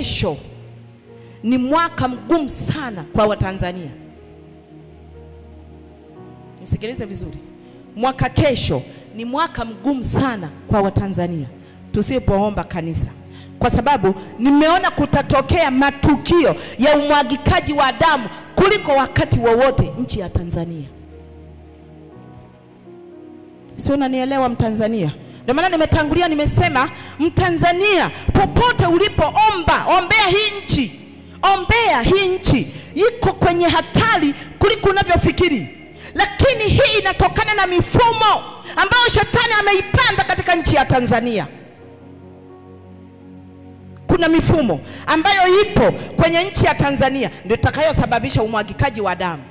kesho ni mwaka mgumu sana kwa Watanzania. Nisikilize vizuri. Mwaka kesho ni mwaka mgumu sana kwa Watanzania tusipoomba kanisa. Kwa sababu nimeona kutatokea matukio ya umwagikaji wa damu kuliko wakati wowote nchi ya Tanzania. Sio, unanielewa Mtanzania? Ndio maana nimetangulia nimesema Mtanzania popote ulipoomba, ombea hii nchi. Ombea hii nchi. Iko kwenye hatari kuliko unavyofikiri. Lakini hii inatokana na mifumo ambayo shetani ameipanda katika nchi ya Tanzania. Kuna mifumo ambayo ipo kwenye nchi ya Tanzania ndio itakayosababisha umwagikaji wa damu.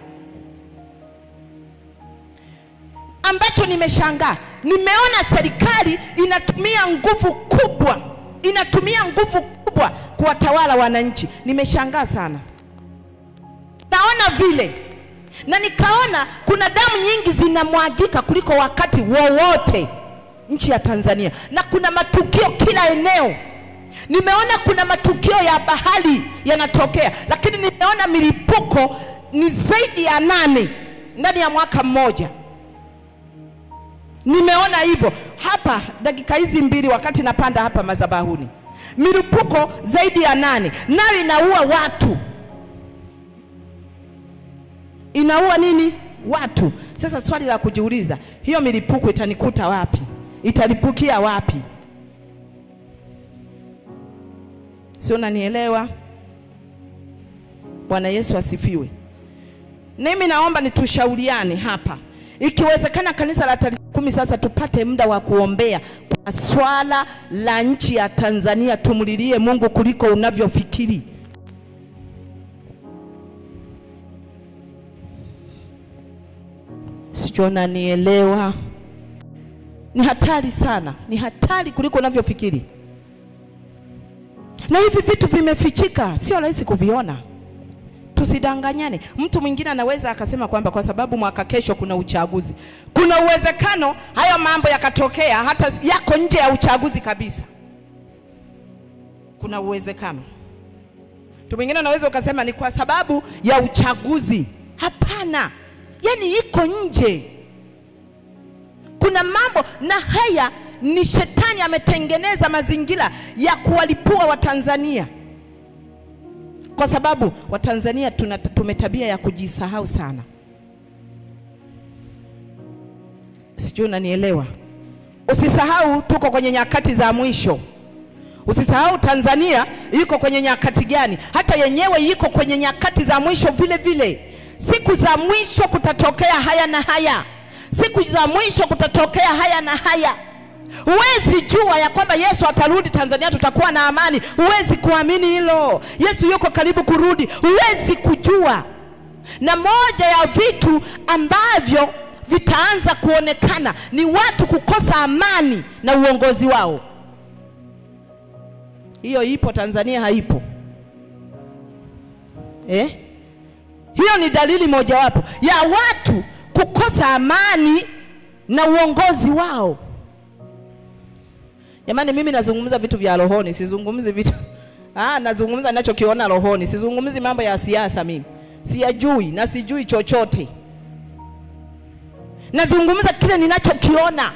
Ambacho nimeshangaa, nimeona serikali inatumia nguvu kubwa kuwatawala wananchi. Nimeshangaa sana. Naona vile na nikaona kuna damu nyingi zinamwagika kuliko wakati wowote nchi ya Tanzania, na kuna matukio kila eneo. Nimeona kuna matukio ya bahari yanatokea, lakini nimeona milipuko ni zaidi ya 8 ndani ya mwaka mmoja. Nimeona hivyo hapa dakika hizi 2 wakati napanda hapa madhabahuni. Milipuko zaidi ya 8, nayo inaua watu. Inaua nini? Watu. Sasa swali la kujiuliza, hiyo milipuko itanikuta wapi? Italipukia wapi? Sio, unanielewa? Bwana Yesu asifiwe. Mimi naomba nitushauriane hapa. Ikiwezekana kanisa la tarehe 10 sasa tupate muda wa kuombea kwa swala la nchi ya Tanzania. Tumulilie Mungu kuliko unavyofikiri. Sio, unanielewa? Ni hatari sana. Ni hatari kuliko unavyofikiri. Na hivi vitu vimefichika, sio rahisi kuviona. Tusidanganyane. Mtu mwingine anaweza akasema kwamba kwa sababu mwaka kesho kuna uchaguzi, kuna uwezekano hayo mambo yakatokea hata yako nje ya uchaguzi kabisa. Kuna uwezekano. Mtu mwingine anaweza ukasema ni kwa sababu ya uchaguzi. Hapana. Yani iko nje. Kuna mambo, na haya ni shetani ametengeneza mazingira ya kuwalipua Watanzania. Kwa sababu Watanzania tumetabia ya kujisahau sana. Sijui unanielewa? Usisahau tuko kwenye nyakati za mwisho. Usisahau Tanzania iko kwenye nyakati gani. Hata yenyewe iko kwenye nyakati za mwisho vile vile. Siku za mwisho kutatokea haya na haya. Siku za mwisho kutatokea haya na haya. Huwezi jua ya kwamba Yesu atarudi Tanzania tutakuwa na amani. Huwezi kuamini hilo. Yesu yuko karibu kurudi. Huwezi kujua. Na moja ya vitu ambavyo vitaanza kuonekana ni watu kukosa amani na uongozi wao. Hiyo ipo Tanzania, haipo? Hiyo ni dalili mojawapo ya watu kukosa amani na uongozi wao. Jamani, mimi nazungumza vitu vya rohoni, sizungumzi vitu nazungumza ninachokiona rohoni. Sizungumzi mambo ya siasa mimi. Siyajui na sijui chochote. Nazungumza kile ninachokiona.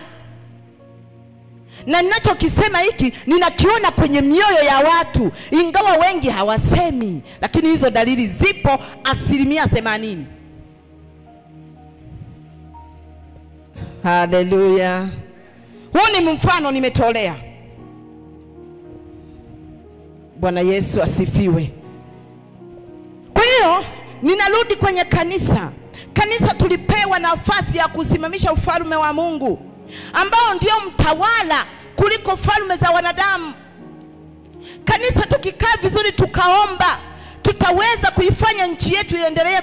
Na ninachokisema hiki ninakiona kwenye mioyo ya watu, ingawa wengi hawasemi, lakini hizo dalili zipo 80%. Haleluya. Huu ni mfano nimetolea. Bwana Yesu asifiwe. Kwa hiyo ninarudi kwenye kanisa. Kanisa tulipewa nafasi ya kusimamisha ufalme wa Mungu, ambao ndio mtawala kuliko falme za wanadamu. Kanisa tukikaa vizuri tukaomba, tutaweza kuifanya nchi yetu iendelee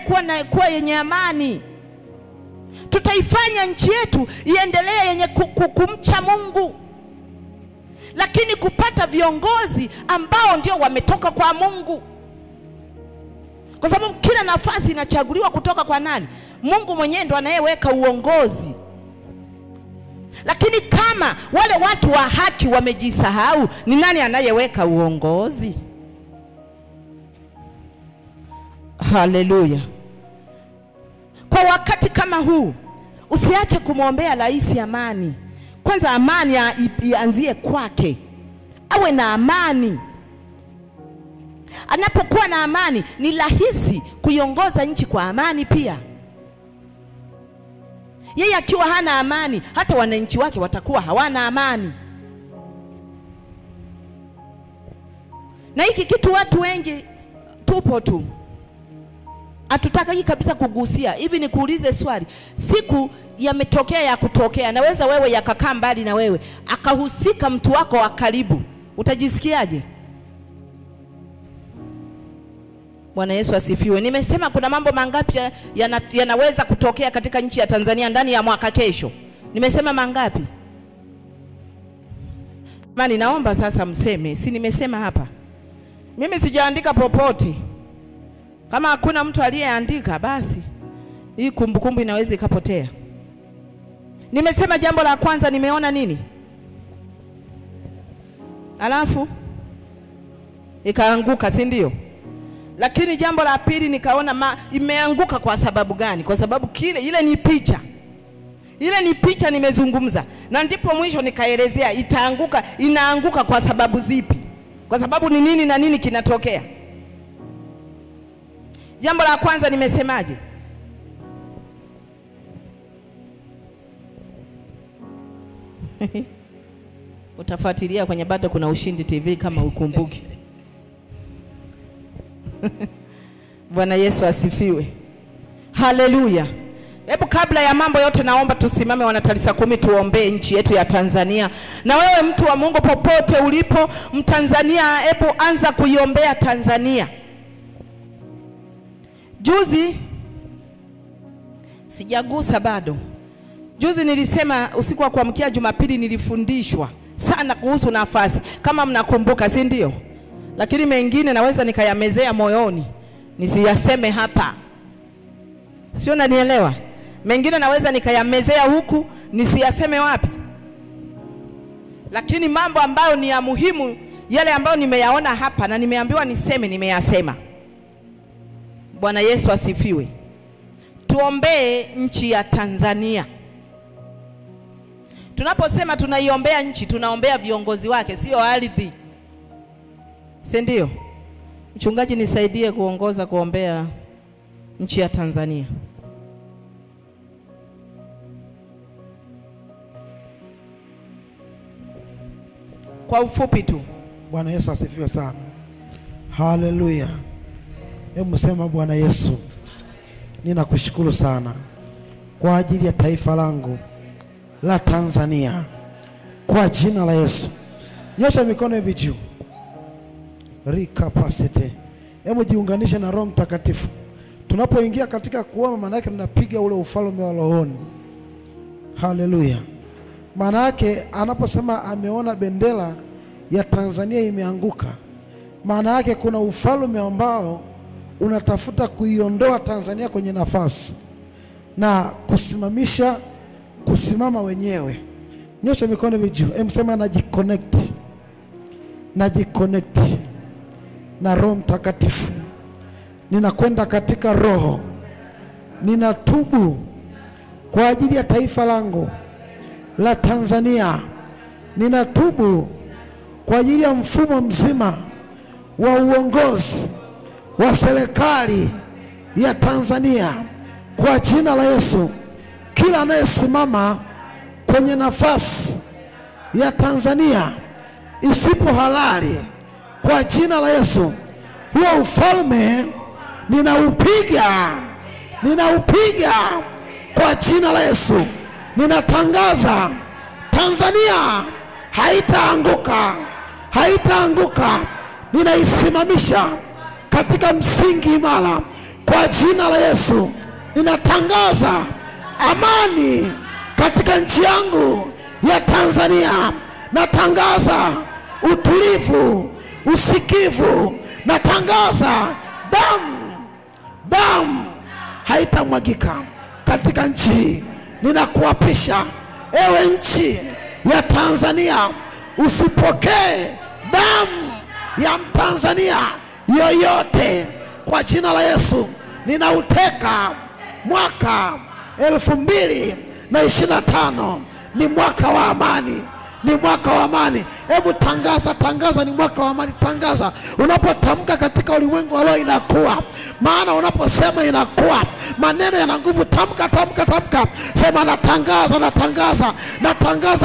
kuwa yenye amani. Tutaifanya nchi yetu iendelee yenye kumcha Mungu. Lakini kupata viongozi ambao ndio wametoka kwa Mungu. Kwa sababu kila nafasi inachaguliwa kutoka kwa nani? Mungu mwenyewe ndo anayeweka uongozi. Lakini kama wale watu wa haki wamejisahau, ni nani anayeweka uongozi? Haleluya. Kwa wakati kama huu usiache kumwombea rais amani. Kwanza amani ianzie kwake. Awe na amani. Anapokuwa na amani ni rahisi kuiongoza nchi kwa amani pia. Yeye akiwa hana amani, hata wananchi wake watakuwa hawana amani. Na hiki kitu watu wengi tupo tu, hatutaki kabisa kugusia. Hivi nikuulize swali, siku yametokea ya kutokea, naweza wewe yakakaa mbali na wewe, akahusika mtu wako wa karibu, utajisikiaje? Bwana Yesu asifiwe. Nimesema kuna mambo mangapi yanaweza kutokea katika nchi ya Tanzania ndani ya mwaka kesho. Nimesema mangapi? Mani, naomba sasa mseme, si nimesema hapa. Mimi sijaandika popote. Kama hakuna mtu aliyeandika, basi hii kumbukumbu inaweza ikapotea. Nimesema jambo la kwanza, nimeona nini? Alafu ikaanguka, si ndio? Lakini jambo la pili nikaona imeanguka kwa sababu gani? Kwa sababu ile ni picha. Ile ni picha nimezungumza. Na ndipo mwisho nikaelezea inaanguka kwa sababu zipi? Kwa sababu ni nini na nini kinatokea? Jambo la kwanza nimesemaje? Utafuatilia kwenye Bado Kuna Ushindi TV kama ukumbuki. Bwana Yesu asifiwe. Haleluya. Hebu kabla ya mambo yote naomba tusimame wanatalisa 10 tuombee nchi yetu ya Tanzania. Na wewe mtu wa Mungu popote ulipo Mtanzania, hebu anza kuiombea Tanzania. Juzi sijagusa bado. Juzi nilisema usiku wa kuamkia Jumapili nilifundishwa sana kuhusu nafasi. Kama mnakumbuka, si ndio? Lakini mengine naweza nikayamezea moyoni, nisiyaseme hapa. Sio, unanielewa? Mengine naweza nikayamezea huku, nisiyaseme wapi? Lakini mambo ambayo ni ya muhimu, yale ambayo nimeyaona hapa na nimeambiwa niseme, nimeyasema. Bwana Yesu asifiwe. Tuombee nchi ya Tanzania. Tunaposema tunaiombea nchi, tunaombea viongozi wake, sio ardhi. Si ndio? Mchungaji nisaidie kuombea nchi ya Tanzania. Kwa ufupi tu. Bwana Yesu asifiwe sana. Haleluya. Hebu sema, Bwana Yesu, ninakushukuru sana kwa ajili ya taifa langu la Tanzania. Kwa jina la Yesu. Nyosha mikono hivi juu. Recapacity. Hebu jiunganishe na Roho Mtakatifu. Tunapoingia katika kuomba, maana yake tunapiga ule ufalme wa rohoni. Haleluya. Maana yake anaposema ameona bendera ya Tanzania imeanguka, maana yake kuna ufalme ambao unatafuta kuiondoa Tanzania kwenye nafasi na kusimama wenyewe. Nyosha mikono hivi juu. Emsema najiconnect na Roho Mtakatifu. Ninakwenda katika roho. Ninatubu kwa ajili ya taifa langu la Tanzania. Ninatubu kwa ajili ya mfumo mzima wa uongozi wa serikali ya Tanzania. Kwa jina la Yesu, kila anayesimama kwenye nafasi ya Tanzania isipo halali, kwa jina la Yesu, huo ufalme ninaupiga kwa jina la Yesu. Ninatangaza Tanzania haitaanguka. Ninaisimamisha katika msingi imara kwa jina la Yesu. Ninatangaza amani katika nchi yangu ya Tanzania. Natangaza utulivu, usikivu. Natangaza damu haitamwagika katika nchi. Ninakuapisha ewe nchi ya Tanzania, usipokee damu ya Mtanzania yoyote kwa jina la Yesu. Ninauteka mwaka 2025 ni mwaka wa amani, ni mwaka wa amani. Hebu tangaza, ni mwaka wa amani. Tangaza, unapotamka katika ulimwengu wa roho inakuwa, maana unaposema inakuwa. Maneno yana nguvu. Tamka. Sema natangaza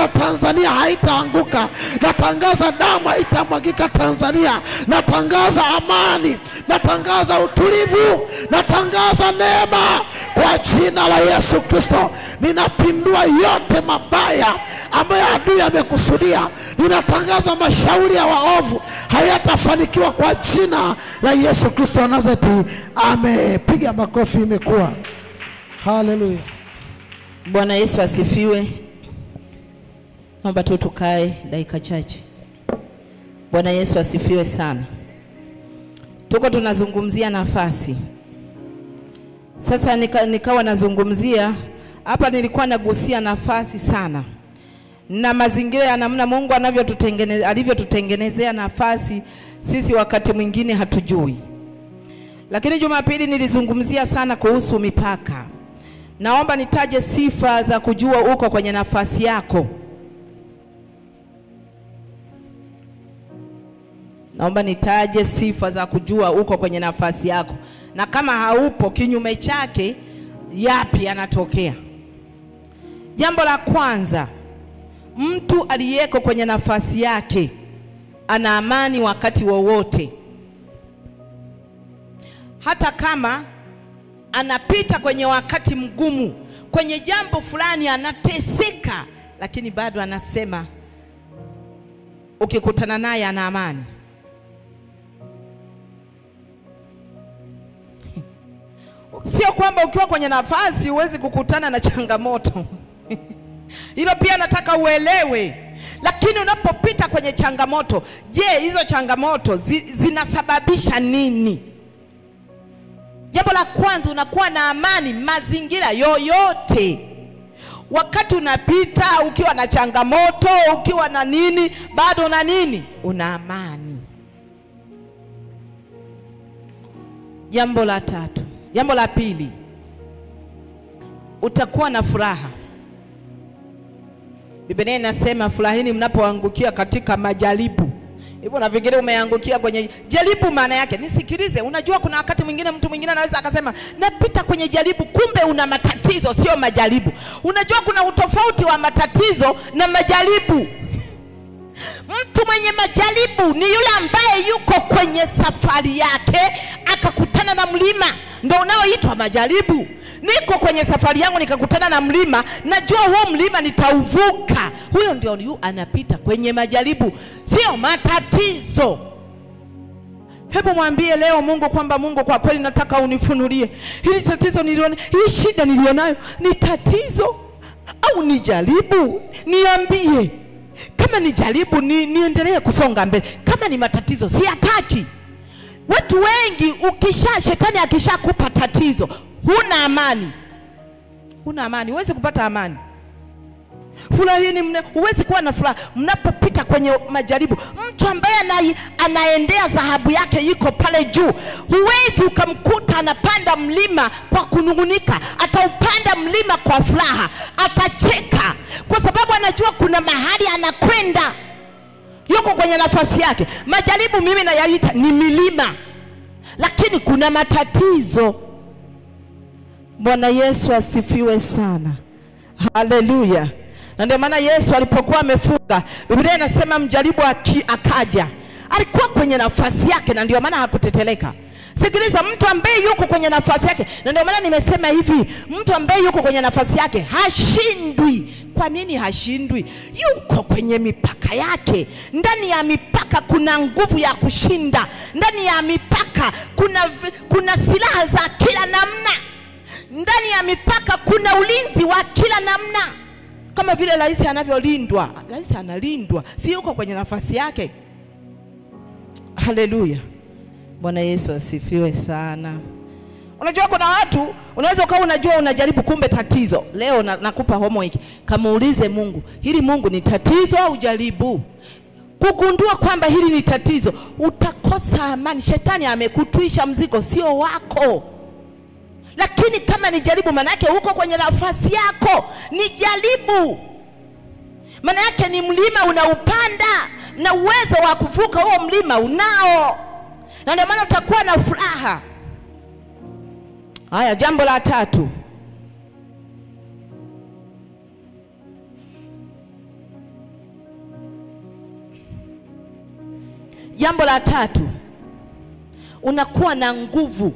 Tanzania haitaanguka. Natangaza damu haitamwagika Tanzania. Natangaza amani, natangaza utulivu, natangaza neema kwa jina la Yesu Kristo. Ninapindua yote mabaya ambayo adui amekusudia. Ninatangaza mashauri ya waovu hayatafanikiwa kwa jina la Yesu Kristo wa Nazareti. Amepiga makofi, imekuwa. Haleluya. Bwana Yesu asifiwe. Naomba tu tukae dakika chache. Bwana Yesu asifiwe sana. Tuko tunazungumzia nafasi. Sasa nikawa nazungumzia hapa, nilikuwa nagusia nafasi sana na mazingira ya namna Mungu alivyotutengenezea nafasi. Sisi wakati mwingine hatujui. Lakini Jumapili nilizungumzia sana kuhusu mipaka. Naomba nitaje sifa za kujua uko kwenye nafasi yako. Naomba nitaje sifa za kujua uko kwenye nafasi yako. Na kama haupo, kinyume chake yapi yanatokea? Jambo la kwanza, mtu aliyeko kwenye nafasi yake ana amani wakati wowote. Hata kama anapita kwenye wakati mgumu, kwenye jambo fulani anateseka, lakini bado anasema ukikutana naye ana amani. Sio kwamba ukiwa kwenye nafasi huwezi kukutana na changamoto. Hilo pia nataka uelewe. Lakini unapopita kwenye changamoto, je, hizo changamoto zinasababisha nini? Jambo la kwanza, unakuwa na amani mazingira yoyote. Wakati unapita ukiwa na changamoto, ukiwa na nini, bado na nini? Una amani. Jambo la tatu. Jambo la pili, utakuwa na furaha. Biblia inasema furahini mnapoangukia katika majaribu. Hivyo nafikiria umeangukia kwenye jaribu, maana yake nisikilize. Unajua kuna wakati mwingine mtu mwingine anaweza akasema napita kwenye jaribu, kumbe una matatizo, sio majaribu. Unajua kuna utofauti wa matatizo na majaribu. Mtu mwenye majaribu ni yule ambaye yuko kwenye safari yake akakutana na mlima, ndio unaoitwa majaribu. Niko kwenye safari yangu nikakutana na mlima, najua huo mlima nitauvuka. Huyo ndio anapita kwenye majaribu, sio matatizo. Hebu mwambie leo Mungu kwamba Mungu, kwa kweli nataka unifunulie hili tatizo niliona, hii shida nilionayo ni tatizo au ni jaribu? Niambie. Kama ni jaribu niendelee kusonga mbele. Kama ni matatizo siyataki. Watu wengi shetani akishakupa tatizo, huna amani. Huna amani, huwezi kupata amani. Furahini huwezi kuwa na furaha mnapopita kwenye majaribu. Mtu ambaye anaendea dhahabu yake yuko pale juu, huwezi ukamkuta anapanda mlima kwa kunungunika. Ataupanda mlima kwa furaha, atacheka kwa sababu anajua kuna mahali anakwenda. Yuko kwenye nafasi yake. Majaribu mimi nayaita ni milima, lakini kuna matatizo. Bwana Yesu asifiwe sana. Haleluya. Na ndio maana Yesu alipokuwa amefunga, Biblia inasema mjaribu akaja. Alikuwa kwenye nafasi yake na ndio maana hakuteteleka. Sikiliza, mtu ambaye yuko kwenye nafasi yake, na ndio maana nimesema hivi, mtu ambaye yuko kwenye nafasi yake hashindwi. Kwa nini hashindwi? Yuko kwenye mipaka yake. Ndani ya mipaka kuna nguvu ya kushinda. Ndani ya mipaka kuna silaha za kila namna. Ndani ya mipaka kuna ulinzi wa kila namna. Kama vile rais anavyolindwa. Rais analindwa, si yuko kwenye nafasi yake. Haleluya. Bwana Yesu asifiwe sana. Unajua kuna watu, unaweza ukawa unajua unajaribu, kumbe tatizo. Leo nakupa homework. Kama uulize Mungu, hili Mungu ni tatizo au jaribu? kugundua kwamba hili ni tatizo, utakosa amani. Shetani amekutwisha mzigo, sio wako. Lakini kama ni jaribu, maana yake uko kwenye nafasi yako, ni jaribu. Maana yake ni mlima unaupanda, na uwezo wa kuvuka huo mlima unao, na ndio maana utakuwa na furaha. Haya, jambo la tatu. Jambo la tatu, unakuwa na nguvu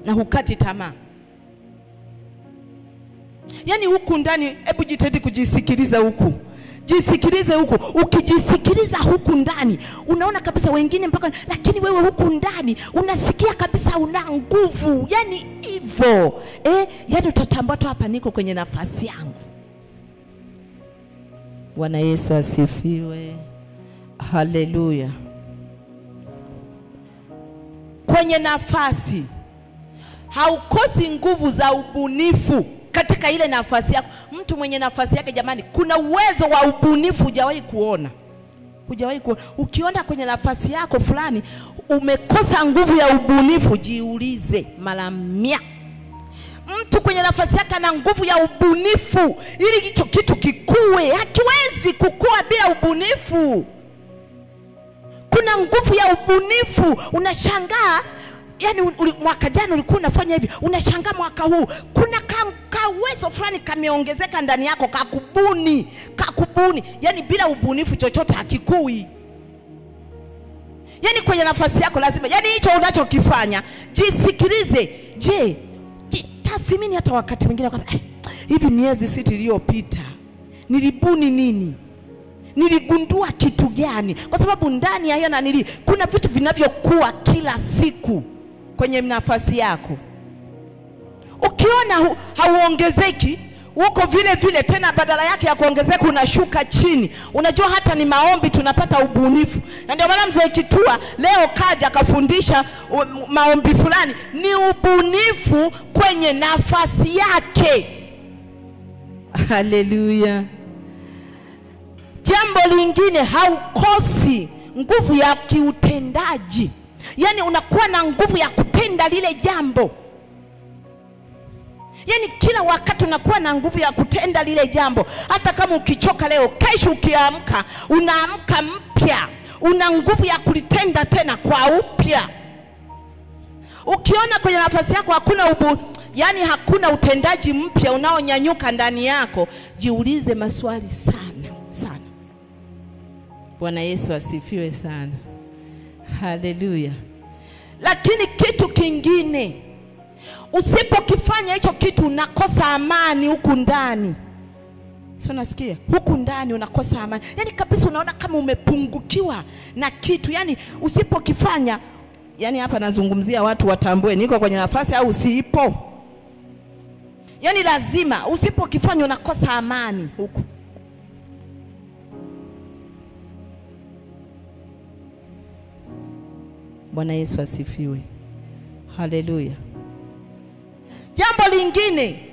na hukati tamaa. Yaani huku ndani, hebu jitahidi kujisikiliza huku. Jisikilize huku. Ukijisikiliza huku ndani, unaona kabisa wengine mpaka, lakini wewe huku ndani unasikia kabisa una nguvu. Yaani hivyo. Yaani utatambua tu, hapa niko kwenye nafasi yangu. Bwana Yesu asifiwe. Haleluya. Kwenye nafasi haukosi nguvu za ubunifu katika ile nafasi yako. Mtu mwenye nafasi yake, jamani, kuna uwezo wa ubunifu hujawahi kuona. Ukiona kwenye nafasi yako fulani umekosa nguvu ya ubunifu, jiulize mara 100. Mtu kwenye nafasi yake ana nguvu ya ubunifu, ili hicho kitu kikue. Hakiwezi kukua bila ubunifu. Kuna nguvu ya ubunifu. Unashangaa, yani mwaka jana ulikuwa unafanya hivi, unashangaa mwaka huu kuna uwezo fulani kameongezeka ndani yako, kakubuni. Yani bila ubunifu chochote hakikui. Yani kwenye nafasi yako lazima, yani hicho unachokifanya, jisikilize. Tathmini hata wakati mwingine kwamba hivi miezi 6 iliyopita nilibuni nini? Niligundua kitu gani? Kwa sababu ndani ya hiyo kuna vitu vinavyokuwa kila siku kwenye nafasi yako. Ukiona hauongezeki, uko vile vile tena, badala yake ya kuongezeka unashuka chini. Unajua hata ni maombi tunapata ubunifu. Na ndio maana mzee Kitua leo kaja akafundisha maombi fulani, ni ubunifu kwenye nafasi yake. Haleluya. Jambo lingine, haukosi nguvu ya kiutendaji. Yani unakuwa na nguvu ya kutenda lile jambo. Yani kila wakati unakuwa na nguvu ya kutenda lile jambo. Hata kama ukichoka leo, kesho ukiamka, unaamka mpya. Una nguvu ya kulitenda tena kwa upya. Ukiona kwenye nafasi yako hakuna utendaji mpya unaonyanyuka ndani yako, jiulize maswali sana. Bwana Yesu asifiwe sana. Haleluya. Lakini kitu kingine, usipokifanya hicho kitu unakosa amani huku ndani. Sio, nasikia huku ndani unakosa amani. Yani kabisa unaona kama umepungukiwa na kitu. Yani usipokifanya, yani hapa nazungumzia watu watambue niko kwenye nafasi au usipo. Yani lazima usipokifanya unakosa amani huku. Bwana Yesu asifiwe. Haleluya. Jambo lingine,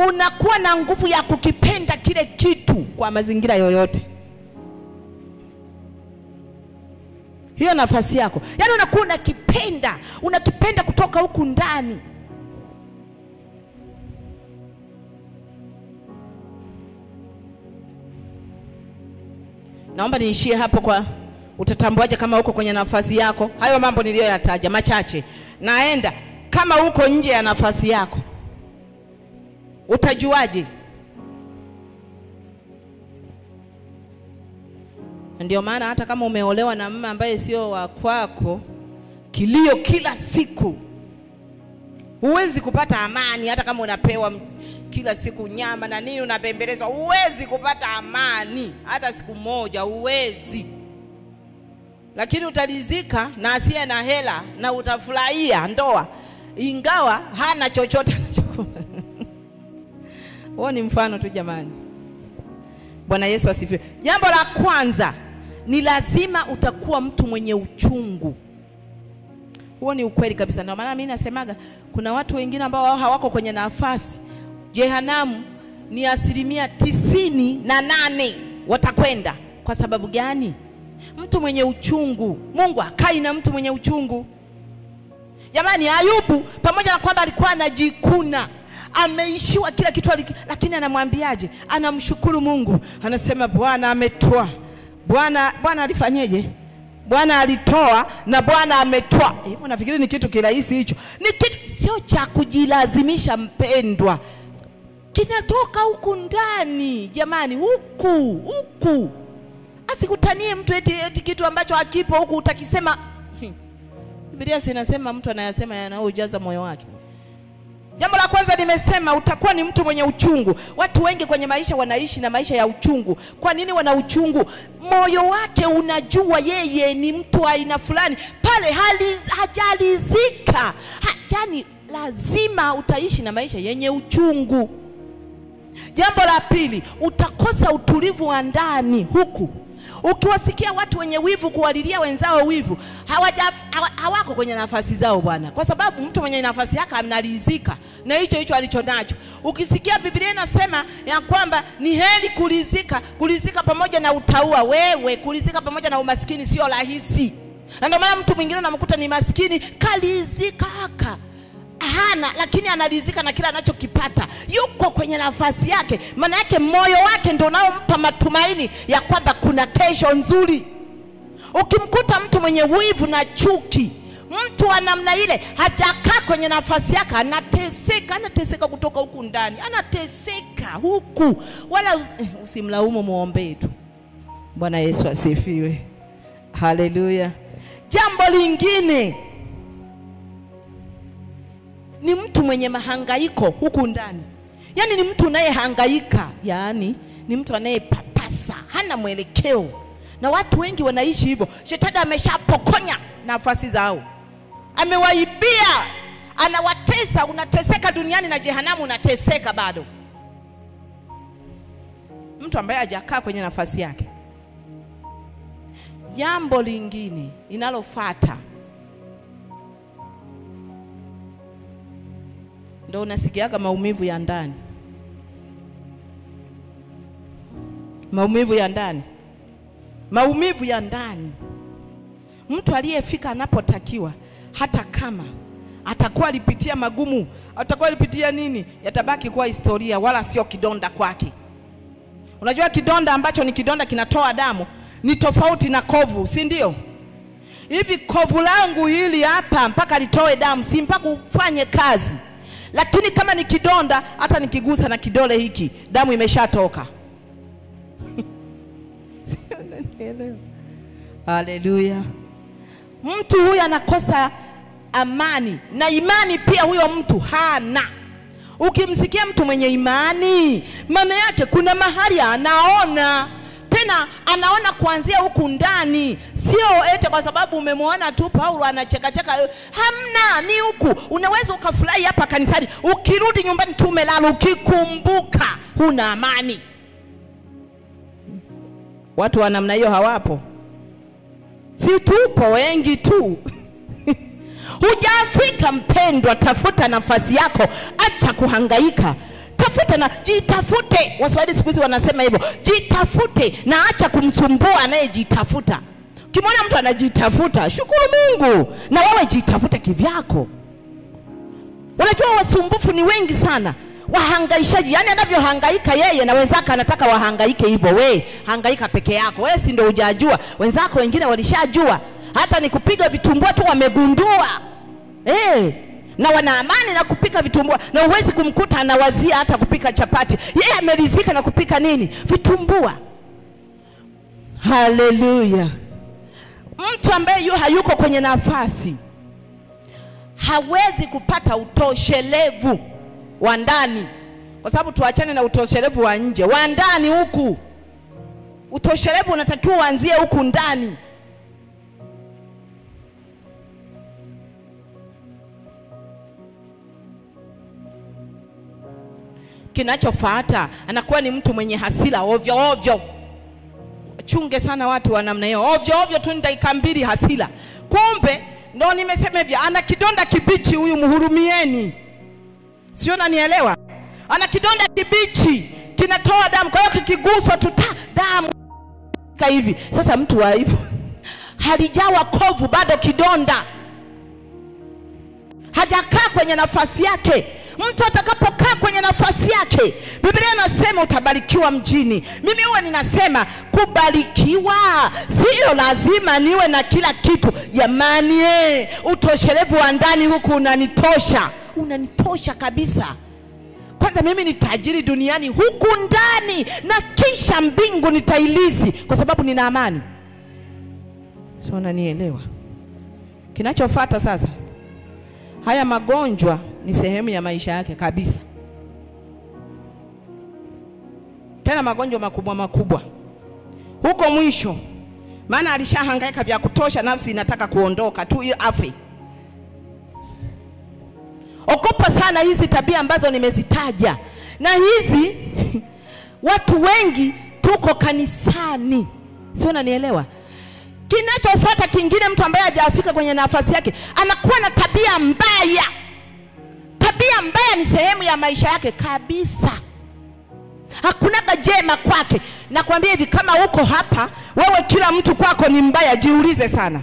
unakuwa na nguvu ya kukipenda kile kitu kwa mazingira yoyote. Hiyo nafasi yako, yani unakuwa unakipenda kutoka huku ndani. Naomba niishie hapo. Kwa utatambuaje kama uko kwenye nafasi yako? Hayo mambo niliyoyataja machache. Naenda kama uko nje ya nafasi yako, utajuaje? Ndio maana hata kama umeolewa na mama ambaye sio wa kwako, kilio kila siku, huwezi kupata amani. Hata kama unapewa kila siku nyama na nini, unabembelezwa, huwezi kupata amani hata siku moja, huwezi. Lakini utalizika na asiye na hela, na utafurahia ndoa ingawa hana chochote anachokula. Huo ni mfano tu jamani. Bwana Yesu asifiwe. Jambo la kwanza, ni lazima utakuwa mtu mwenye uchungu. Huo ni ukweli kabisa. Ndio maana mimi nasemaga kuna watu wengine ambao hawako kwenye nafasi. Jehanamu ni 98% watakwenda Kwa sababu gani? Mtu mwenye uchungu, Mungu hakai na mtu mwenye uchungu. Jamani, Ayubu pamoja na kwamba alikuwa anajikuna, ameishiwa kila kitu, lakini anamwambiaje? Anamshukuru Mungu. Anasema Bwana ametoa. Bwana alifanyeje? Bwana alitoa na Bwana ametoa. Hivyo nafikiri ni kitu kirahisi hicho. Ni kitu sio cha kujilazimisha mpendwa. Kinatoka huku ndani. Jamani, huku. Asikutanie mtu eti kitu ambacho hakipo huku utakisema. Biblia inasema mtu anayasema yanayojaza moyo wake. Jambo la kwanza nimesema utakuwa ni mtu mwenye uchungu. Watu wengi kwenye maisha wanaishi na maisha ya uchungu. Kwa nini wana uchungu? Moyo wake unajua yeye ni mtu aina fulani. Pale hajalizika. Yani lazima utaishi na maisha yenye uchungu. Jambo la pili, utakosa utulivu wa ndani huku. Ukiwasikia watu wenye wivu kuwalilia wenzao wivu, hawako kwenye nafasi zao bwana. Kwa sababu mtu mwenye nafasi yake anaridhika na hicho alichonacho. Ukisikia Biblia inasema ya kwamba ni heri kuridhika pamoja na utaua, wewe kuridhika pamoja na umaskini sio rahisi. Na ndio maana mtu mwingine unamkuta ni maskini, karidhika hana, lakini anaridhika na kila anachokipata. Yuko kwenye nafasi yake. Maana yake moyo wake ndio unaompa matumaini ya kwamba kuna kesho nzuri. Ukimkuta mtu mwenye wivu na chuki, mtu wa namna ile hajakaa kwenye nafasi yake, anateseka kutoka huku ndani. Anateseka huku. Wala usimlaumu, muombe tu. Bwana Yesu asifiwe. Haleluya. Jambo lingine ni mtu mwenye mahangaiko huku ndani. Yani ni mtu anayehangaika, yani ni mtu anayepapasa, hana mwelekeo. Na watu wengi wanaishi hivyo. Shetani ameshapokonya nafasi zao. Amewaibia, anawatesa, unateseka duniani na jehanamu unateseka bado. Mtu ambaye hajakaa kwenye nafasi yake. Jambo lingine linalofuata, ndio unasikiaga maumivu ya ndani. Maumivu ya ndani. Mtu aliyefika anapotakiwa, hata kama atakuwa alipitia magumu, atakuwa alipitia nini, yatabaki kuwa historia, wala sio kidonda kwake. Unajua kidonda ambacho ni kidonda kinatoa damu ni tofauti na kovu, si ndio? Hivi kovu langu hili hapa mpaka litoe damu, si mpaka ufanye kazi. Lakini kama ni kidonda, hata nikigusa na kidole hiki, damu imeshatoka. Sio unanielewa? Haleluya. Mtu huyu anakosa amani, na imani pia huyo mtu hana. Ukimsikia mtu mwenye imani, maana yake kuna mahali anaona. Tena anaona kuanzia huku ndani. Sio ete kwa sababu umemwona tu Paulo anacheka. Hamna, ni huku. Unaweza ukafurahi hapa kanisani, ukirudi nyumbani tu umelala ukikumbuka huna amani. Watu wa namna hiyo hawapo. Si tupo wengi tu. Hujafika mpendwa, tafuta nafasi yako, acha kuhangaika. Jitafute. Waswahili siku hizi wanasema hivyo. Jitafute na acha kumsumbua anayejitafuta. Ukimwona mtu anajitafuta, shukuru Mungu, na wewe jitafute kivyako. Unajua wasumbufu ni wengi sana, wahangaishaji. Yani anavyohangaika yeye na wenzake anataka wahangaike hivyo. We hangaika peke yako. Wewe si ndio hujajua, wenzako wengine walishajua. Hata ni kupiga vitumbua tu wamegundua. Na wana amani na kupika vitumbua, na uwezi kumkuta anawazia hata kupika chapati. Yeye ameridhika na kupika nini? Vitumbua. Haleluya. Mtu ambaye hayuko kwenye nafasi hawezi kupata utoshelevu wa ndani. Kwa sababu tuachane na utoshelevu wa nje, wa ndani huku. Utoshelevu unatakiwa uanzie huku ndani. Kinachofuata, anakuwa ni mtu mwenye hasira ovyo. Chunge sana watu wa namna hiyo. Ovyo tu dakika 2 hasira. Kumbe ndio nimesema hivi, ana kidonda kibichi huyu, mhurumieni. Sio unanielewa? Ana kidonda kibichi kinatoa damu, kwa hiyo kikiguswa tu damu anafunika hivi. Sasa mtu wa hivyo halijawa kovu, bado kidonda, hajakaa kwenye nafasi yake. Mtu atakapokaa kwenye nafasi yake, Biblia inasema utabarikiwa mjini. Mimi huwa ninasema kubarikiwa sio lazima niwe na kila kitu. Jamani, utoshelevu wa ndani huku unanitosha kabisa. Kwanza mimi ni tajiri duniani huku ndani, na kisha mbingu nitailizi kwa sababu nina amani. Sio, unanielewa? Kinachofuata sasa, haya magonjwa ni sehemu ya maisha yake kabisa. Tena magonjwa makubwa huko mwisho, maana alishahangaika vya kutosha, nafsi inataka kuondoka tu hiyo afi. Okopa sana hizi tabia ambazo nimezitaja, na hizi watu wengi tuko kanisani. Sio, unanielewa? Kinachofuata kingine, mtu ambaye hajafika kwenye nafasi yake anakuwa na tabia mbaya. Tabia mbaya ni sehemu ya maisha yake kabisa. Hakuna jema kwake. Nakwambia hivi, kama uko hapa wewe kila mtu kwako ni mbaya, jiulize sana.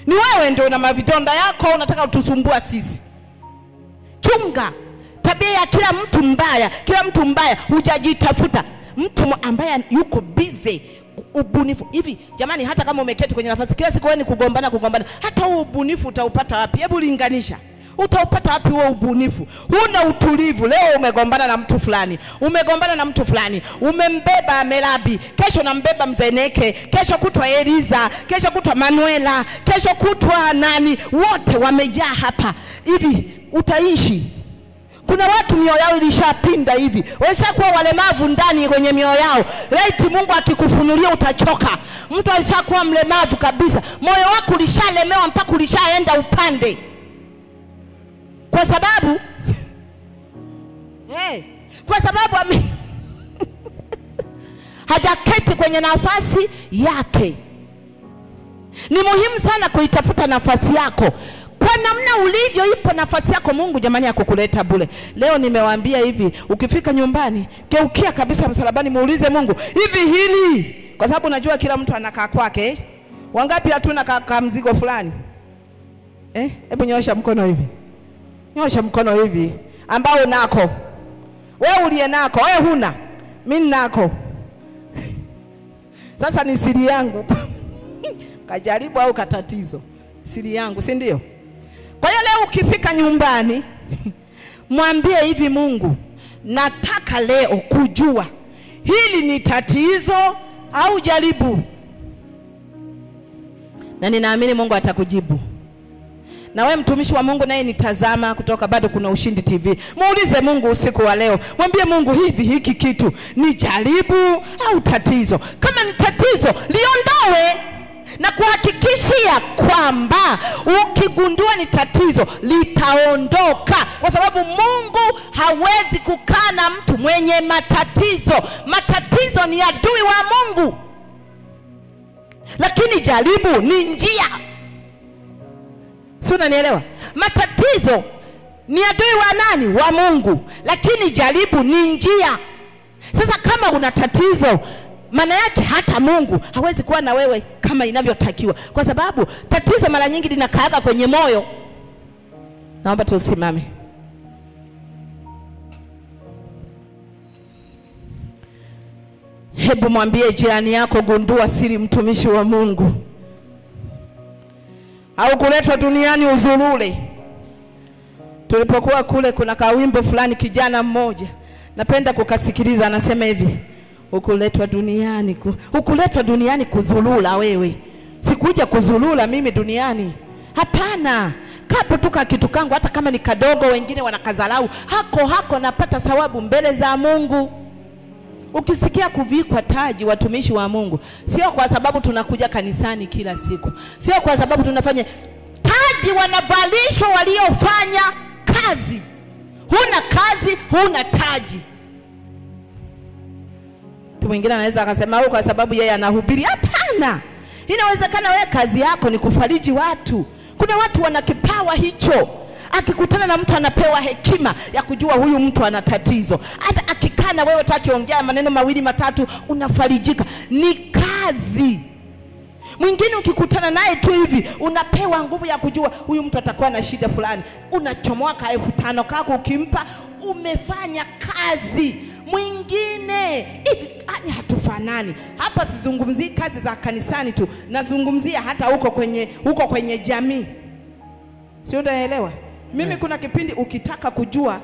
Ni wewe ndio una mavidonda yako, unataka utusumbua sisi. Chunga tabia ya kila mtu mbaya. Kila mtu mbaya, hujajitafuta. Mtu ambaye yuko busy ubunifu. Hivi jamani, hata kama umeketi kwenye nafasi kila siku wewe ni kugombana, hata huo ubunifu utaupata wapi? Hebu linganisha. Utaupata wapi huo ubunifu? Huna utulivu. Leo umegombana na mtu fulani, umembeba Melabi, kesho nambeba Mzeneke, kesho kutwa Eliza, kesho kutwa Manuela, kesho kutwa nani, wote wamejaa hapa. Hivi utaishi? Kuna watu mioyo yao ilishapinda hivi, walishakuwa walemavu ndani kwenye mioyo yao. Laiti Mungu akikufunulia utachoka. Mtu alishakuwa mlemavu kabisa, moyo wako ulishalemewa mpaka ulishaenda upande, kwa sababu hajaketi kwenye nafasi yake. Ni muhimu sana kuitafuta nafasi yako. Kwa namna ulivyo ipo nafasi yako. Mungu jamani akukuleta bure. Leo nimewaambia hivi, ukifika nyumbani geukia kabisa msalabani, muulize Mungu, hivi hili, kwa sababu najua kila mtu anakaa kwake. Wangapi hatuna kaka mzigo fulani? Hebu nyosha mkono hivi. Nyosha mkono hivi ambao unako. Wewe uliye nako, wewe huna. Mimi nako. Sasa ni siri yangu. Kajaribu au katatizo. Siri yangu, si ndio? Kwa hiyo leo ukifika nyumbani mwambie hivi, Mungu, nataka leo kujua hili ni tatizo au jaribu. Na ninaamini Mungu atakujibu. Na wewe mtumishi wa Mungu naye nitazama kutoka Bado Kuna Ushindi TV, muulize Mungu usiku wa leo. Mwambie Mungu, hivi hiki kitu ni jaribu au tatizo? Kama ni tatizo, liondoe, na kuhakikishia kwamba ukigundua ni tatizo litaondoka, kwa sababu Mungu hawezi kukaa na mtu mwenye matatizo. Matatizo ni adui wa Mungu, lakini jaribu ni njia. Si unanielewa? Matatizo ni adui wa nani? Wa Mungu, lakini jaribu ni njia. Sasa kama una tatizo, maana yake hata Mungu hawezi kuwa na wewe kama inavyotakiwa, kwa sababu tatizo mara nyingi linakaaga kwenye moyo. Naomba tusimame. Hebu mwambie jirani yako, gundua siri mtumishi wa Mungu. Au kuletwa duniani uzurule. Tulipokuwa kule kuna kawimbo fulani, kijana mmoja napenda kukasikiliza, anasema hivi, hukuletwa duniani kuzulula wewe. Sikuja kuzulula mimi duniani. Hapana. Kapo tuka kitu kangu, hata kama ni kadogo, wengine wanakazalau, hako napata thawabu mbele za Mungu. Ukisikia kuvikwa taji watumishi wa Mungu, sio kwa sababu tunakuja kanisani kila siku, sio kwa sababu tunafanya taji. Wanavalishwa waliofanya kazi. Huna kazi, huna taji. Mtu mwingine anaweza akasema au kwa sababu yeye anahubiri. Hapana. Inawezekana wewe kazi yako ni kufariji watu. Kuna watu wana kipawa hicho. Akikutana na mtu anapewa hekima ya kujua huyu mtu ana tatizo. Hata akikaa na wewe utakiongea maneno mawili matatu unafarijika. Ni kazi. Mwingine ukikutana naye tu hivi unapewa nguvu ya kujua huyu mtu atakuwa na shida fulani, unachomoa ka 5,000 kako ukimpa, umefanya kazi. Mwingine hivi hatufanani. Hapa sizungumzii kazi za kanisani tu, nazungumzia hata huko kwenye jamii. Sio, unaelewa? Mimi kuna kipindi ukitaka kujua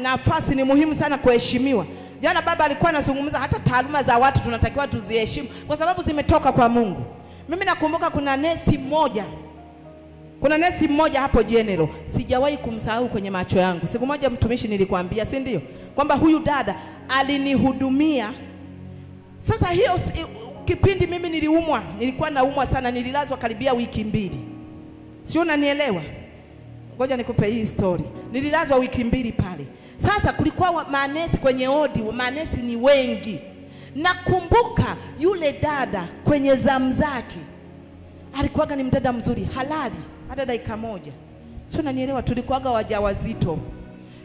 nafasi ni muhimu sana kuheshimiwa. Jana baba alikuwa anazungumza hata taaluma za watu tunatakiwa tuziheshimu kwa sababu zimetoka kwa Mungu. Mimi nakumbuka kuna nesi mmoja hapo General, sijawahi kumsahau kwenye macho yangu. Siku moja mtumishi nilikwambia, si ndio? Kwamba huyu dada alinihudumia. Sasa hiyo kipindi mimi nilikuwa naumwa sana, nililazwa karibia wiki 2. Sio, unanielewa? Ngoja nikupe hii story. Nililazwa wiki 2 pale. Sasa kulikuwa manesi kwenye odi, manesi ni wengi. Nakumbuka yule dada kwenye zamu zake alikuwaga ni mdada mzuri, halali hata dakika moja. Sio, unanielewa? Tulikuwaga wajawazito.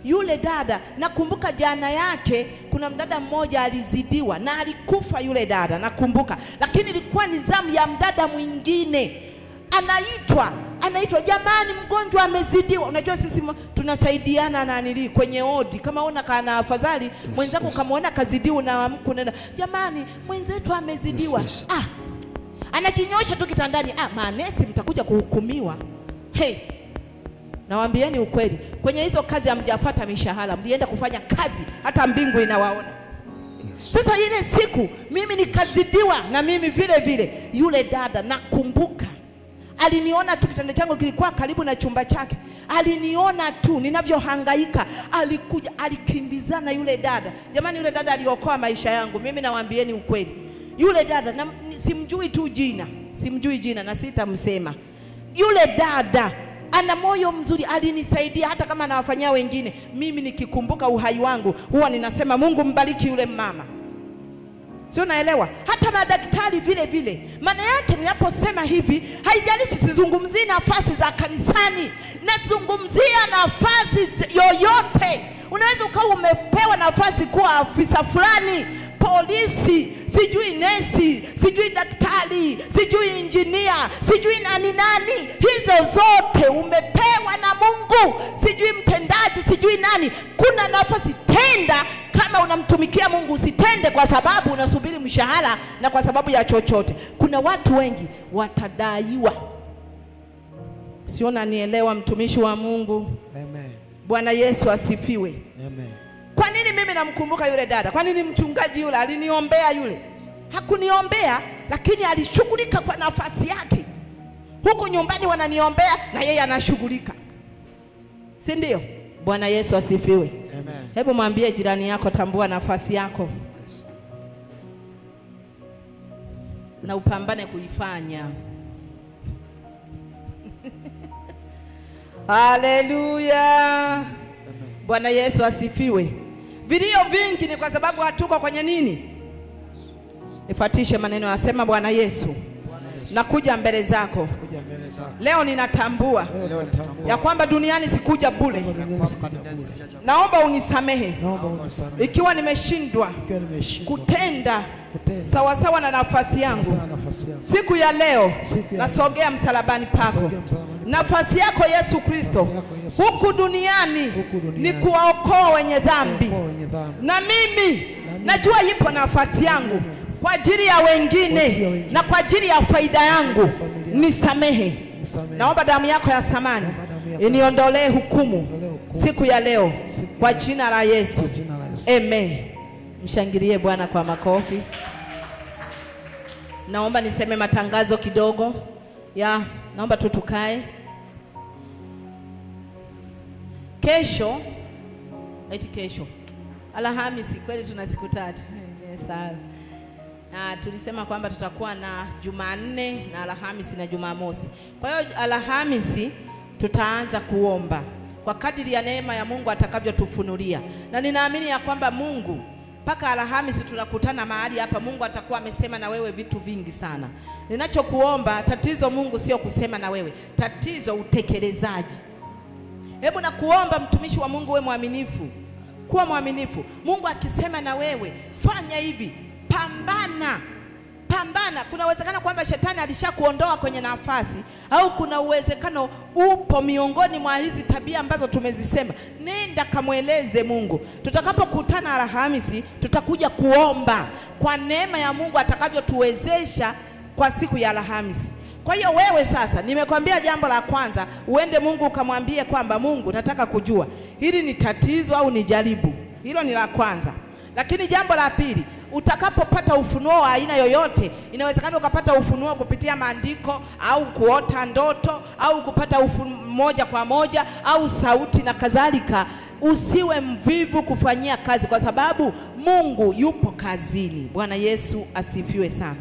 Yule dada nakumbuka jana yake kuna mdada mmoja alizidiwa na alikufa yule dada, nakumbuka. Lakini ilikuwa ni zamu ya mdada mwingine. Anaitwa jamani, mgonjwa amezidiwa. Unajua sisi tunasaidiana na nili kwenye odi. Kama una kana afadhali mwenzako kamaona kazidiwa na mkunenda, jamani mwenzetu amezidiwa. Anajinyosha tu kitandani. Manesi mtakuja kuhukumiwa. Nawaambieni ukweli, kwenye hizo kazi hamjafuata mishahara, mlienda kufanya kazi hata mbingu inawaona. Sasa ile siku mimi nikazidiwa na mimi vile. Yule dada nakumbuka aliniona tu, kitanda changu kilikuwa karibu na chumba chake. Aliniona tu ninavyohangaika, alikuja, alikimbizana yule dada. Jamani, yule dada aliokoa maisha yangu. Mimi nawaambieni ukweli. Yule dada simjui tu jina, simjui jina na sitamsema. Yule dada ana moyo mzuri, alinisaidia hata kama nawafanyia wengine. Mimi nikikumbuka uhai wangu huwa ninasema Mungu mbariki yule mama. Sio, naelewa? Hata madaktari vile. Maana yake ninaposema hivi, haijalishi sizungumzii nafasi za kanisani, nazungumzia nafasi yoyote. Unaweza ukawa umepewa nafasi kuwa afisa fulani, polisi, sijui nesi, sijui daktari, sijui injinia, sijui nani. Hizo zote umepewa na Mungu, sijui mtendaji, sijui nani. Kuna nafasi, tenda kama unamtumikia Mungu. Usitende kwa sababu unasubiri mshahara na kwa sababu ya chochote. Kuna watu wengi watadaiwa. Sio, unanielewa mtumishi wa Mungu? Amen. Bwana Yesu asifiwe. Amen. Kwa nini mimi namkumbuka yule dada? Kwa nini mchungaji yule aliniombea? Yule hakuniombea, lakini alishughulika kwa nafasi yake. Huku nyumbani wananiombea na yeye anashughulika, si ndio? Bwana Yesu asifiwe. Amen. Hebu mwambie jirani yako, tambua nafasi yako na upambane kuifanya. Haleluya. Bwana Yesu asifiwe. Vilio vingi ni kwa sababu hatuko kwenye nini? Nifuatishe maneno yasema, Bwana Yesu, nakuja mbele zako. Leo ninatambua ya kwamba duniani sikuja bure. Naomba unisamehe ikiwa nimeshindwa kutenda sawasawa na nafasi yangu. Siku ya leo nasogea msalabani pako. Nafasi yako Yesu Kristo huku duniani ni kuwaokoa wenye dhambi. Na mimi najua ipo nafasi yangu kwa ajili ya wengine na kwa ajili ya faida yangu. Nisamehe. Naomba damu yako ya thamani iniondolee hukumu siku ya leo kwa jina la Yesu. Amen. Mshangilie Bwana kwa makofi. Naomba niseme matangazo kidogo. Naomba tutukae. Kesho Alhamisi, kweli tuna siku 3. Yes, na tulisema kwamba tutakuwa na Jumanne na Alhamisi na Jumamosi. Kwa hiyo Alhamisi tutaanza kuomba kwa kadiri ya neema ya Mungu atakavyotufunulia. Na ninaamini ya kwamba Mungu mpaka Alhamisi tunakutana mahali hapa, Mungu atakuwa amesema na wewe vitu vingi sana. Ninachokuomba, tatizo Mungu sio kusema na wewe, tatizo utekelezaji. Hebu nakuomba mtumishi wa Mungu, wewe mwaminifu. Kuwa mwaminifu. Mungu akisema na wewe, fanya hivi. pambana. Kuna uwezekano kwamba shetani alishakuondoa kwenye nafasi, au kuna uwezekano upo miongoni mwa hizi tabia ambazo tumezisema. Nenda kamweleze Mungu. Tutakapokutana Alhamisi tutakuja kuomba kwa neema ya Mungu atakavyotuwezesha kwa siku ya Alhamisi. Kwa hiyo wewe sasa, nimekwambia jambo la kwanza, uende Mungu ukamwambie kwamba Mungu, nataka kujua hili ni tatizo au ni jaribu. Hilo ni la kwanza. Lakini jambo la pili, utakapopata ufunuo wa aina yoyote, inawezekana ukapata ufunuo kupitia maandiko au kuota ndoto au kupata ufunuo moja kwa moja au sauti na kadhalika, usiwe mvivu kufanyia kazi, kwa sababu Mungu yupo kazini. Bwana Yesu asifiwe sana.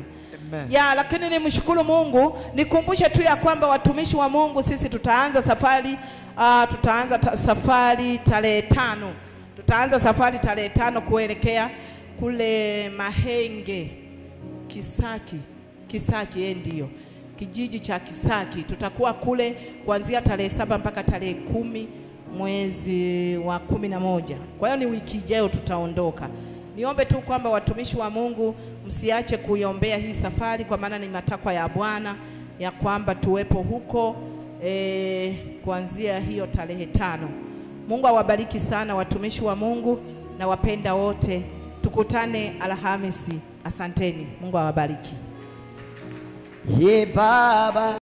Ya, lakini nimshukuru Mungu, nikumbushe tu ya kwamba watumishi wa Mungu sisi tutaanza safari safari tarehe 5. Tutaanza safari tarehe 5 kuelekea kule Mahenge, Kisaki ndio. Kijiji cha Kisaki. Tutakuwa kule kuanzia tarehe 7 mpaka tarehe 10 mwezi wa 11. Kwa hiyo ni wiki ijayo tutaondoka. Niombe tu kwamba watumishi wa Mungu msiache kuiombea hii safari, kwa maana ni matakwa ya Bwana ya kwamba tuwepo huko kuanzia hiyo tarehe 5. Mungu awabariki sana watumishi wa Mungu na wapenda wote. Tukutane Alhamisi. Asanteni. Mungu awabariki. Ye Baba.